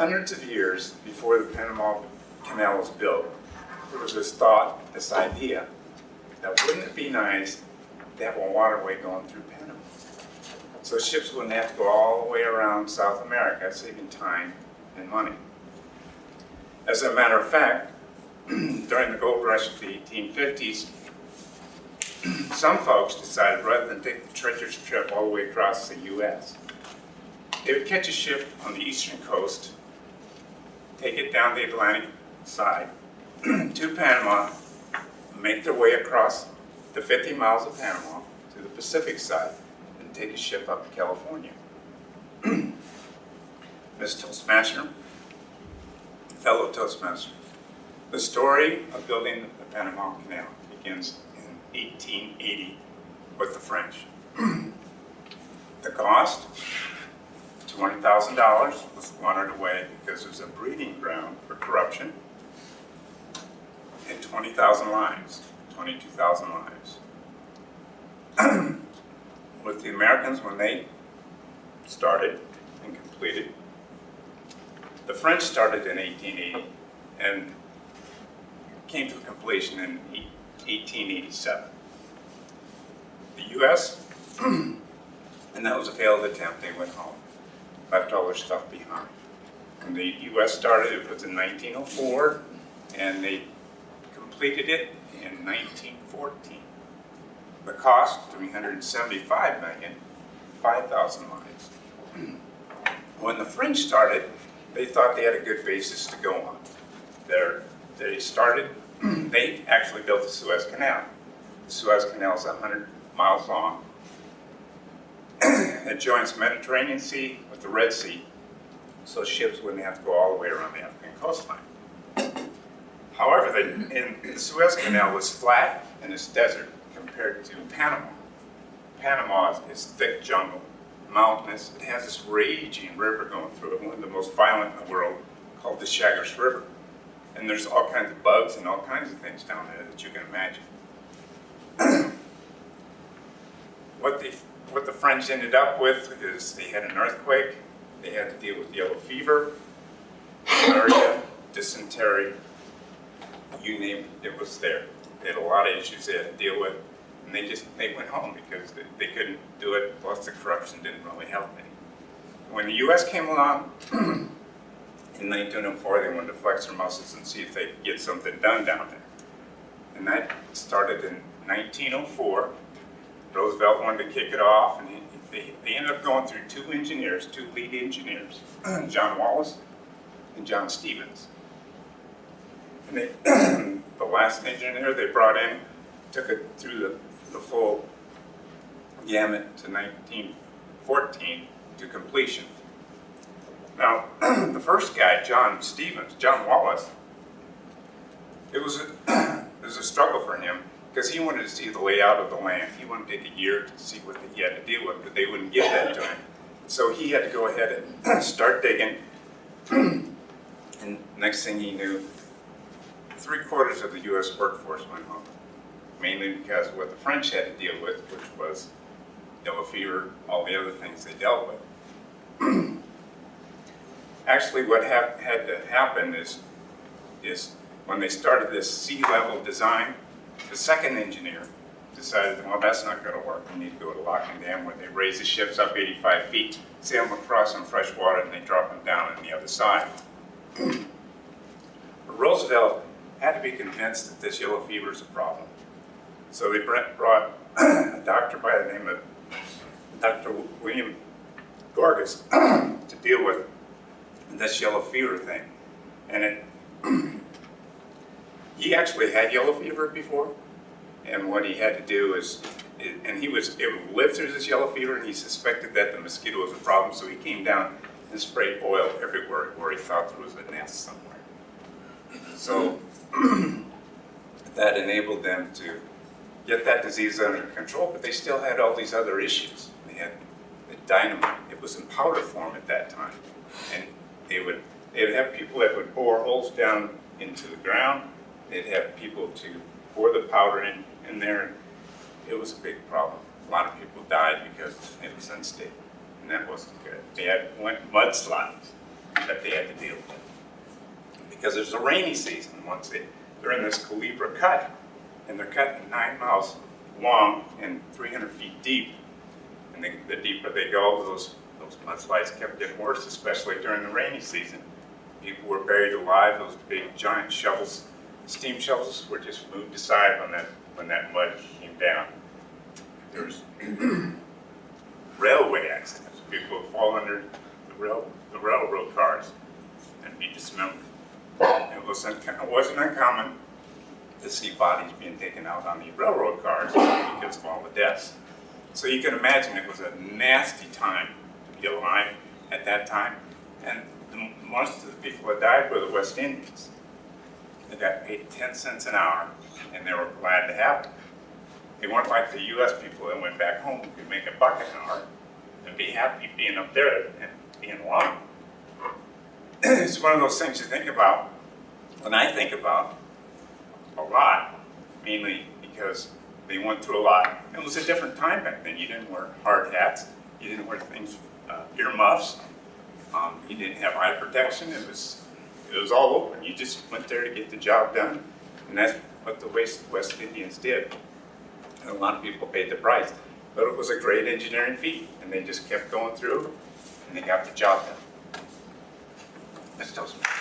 hundreds of years before the Panama Canal was built, there was this thought, this idea, that wouldn't it be nice to have a waterway going through Panama? So ships wouldn't have to go all the way around South America, saving time and money. As a matter of fact, during the gold rush of the 1850s, some folks decided rather than take the treacherous trip all the way across the U.S., they would catch a ship on the eastern coast, take it down the Atlantic side to Panama, make their way across the 50 miles of Panama to the Pacific side, and take a ship up to California. Miss Toastmaster, fellow Toastmasters, the story of building the Panama Canal begins in 1880 with the French. The cost, $20,000, was squandered away because it was a breeding ground for corruption, and 20,000 lives, 22,000 lives. With the Americans, when they started and completed, the French started in 1880 and came to completion in 1887. The U.S., and that was a failed attempt, they went home, left all their stuff behind. When the U.S. started, it was in 1904, and they completed it in 1914. The cost, $375 million, 5,000 lives. When the French started, they thought they had a good basis to go on. They actually built the Suez Canal. The Suez Canal is 100 miles long. It joins the Mediterranean Sea with the Red Sea, so ships wouldn't have to go all the way around the African coastline. However, the Suez Canal was flat and it's desert compared to Panama. Panama is thick jungle, mountainous. It has this raging river going through it, one of the most violent in the world, called the Chagres River. And there's all kinds of bugs and all kinds of things down there that you can imagine. What the French ended up with is they had an earthquake, they had to deal with yellow fever, malaria, dysentery, you name it, it was there. They had a lot of issues they had to deal with, and they went home because they couldn't do it, plus the corruption didn't really help any. When the U.S. came along, in 1904, they wanted to flex their muscles and see if they could get something done down there. And that started in 1904. Roosevelt wanted to kick it off, and they ended up going through two lead engineers, John Wallace and John Stevens. And the last engineer they brought in took it through the full gamut to 1914 to completion. Now, the first guy, John Wallace, it was a struggle for him because he wanted to see the layout of the land. He wanted to take a year to see what he had to deal with, but they wouldn't give that to him. So he had to go ahead and start digging. And next thing he knew, 3/4 of the U.S. workforce went home, mainly because of what the French had to deal with, which was yellow fever, all the other things they dealt with. Actually, what had to happen is when they started this sea level design, the second engineer decided, well, that's not going to work. We need to go to Locking Dam, where they raise the ships up 85 feet, sail them across on fresh water, and they drop them down on the other side. But Roosevelt had to be convinced that this yellow fever is a problem. So they brought a doctor by the name of Dr. William Gorgas to deal with this yellow fever thing. And he actually had yellow fever before, and what he had to do is, he was able to live through this yellow fever, and he suspected that the mosquito was a problem, so he came down and sprayed oil everywhere where he thought there was a nest somewhere. So that enabled them to get that disease under control, but they still had all these other issues. They had the dynamite. It was in powder form at that time, and they would have people that would bore holes down into the ground. They'd have people to pour the powder in there. It was a big problem. A lot of people died because it was unstable, and that wasn't good. They had mudslides. that they had to deal with. Because there's a rainy season. Once they're in this Calibra cut, and they're cutting 9 miles long and 300 feet deep. And the deeper they go, those mudslides kept getting worse, especially during the rainy season. People were buried alive. Those big giant shovels, steam shovels, were just moved aside when that mud came down. There's railway accidents. People would fall under the railroad cars and be dismembered. It wasn't uncommon to see bodies being taken out on the railroad cars because of all the deaths. So you can imagine it was a nasty time to be alive at that time. And most of the people that died were the West Indians. They got paid 10 cents an hour, and they were glad to have it. They weren't like the U.S. people that went back home who could make $1 an hour and be happy being up there and being alive. It's one of those things you think about, and I think about a lot, mainly because they went through a lot. It was a different time back then. You didn't wear hard hats. You didn't wear things, earmuffs. You didn't have eye protection. It was all open. You just went there to get the job done, and that's what the West Indians did. And a lot of people paid the price, but it was a great engineering feat, and they just kept going through, and they got the job done. That's Toastmasters.